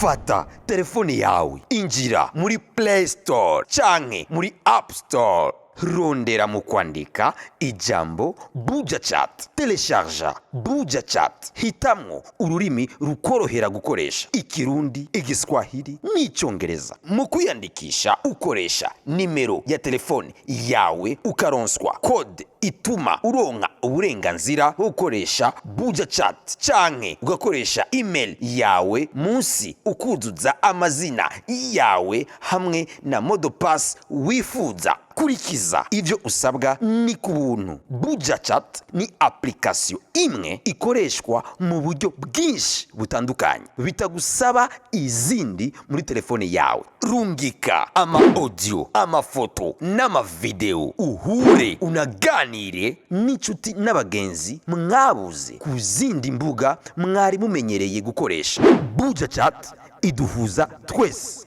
fata telefone yawe injira muri Play Store canke muri App Store, rondera mu kwandika ijambo Bujahit, telecharge Bujahit, hitamwo ururimi rukorohera gukoresha, ikirundi, igiswahili n'icyongereza. Mu kwiyandikisha ukoresha nimero ya telefone yawe, ukaronswa code ituma uronka uburenganzira ukoresha Bujahit, canke ugakoresha email yawe munsi ukuzuza amazina yawe hamwe na modopass wifuza. Kurikiza ivyo usabwa ni ku buntu. Bujahit ni application imwe ikoreshwa mu buryo bwinshi butandukanye, bitagusaba izindi muri telefone yawe. Rungika ama audio, amafoto n'amavideo, uhure unaganire n'inshuti n'abagenzi mwabuze ku zindi mbuga mwari mumenyereye gukoresha. Bujahit iduhuza twese.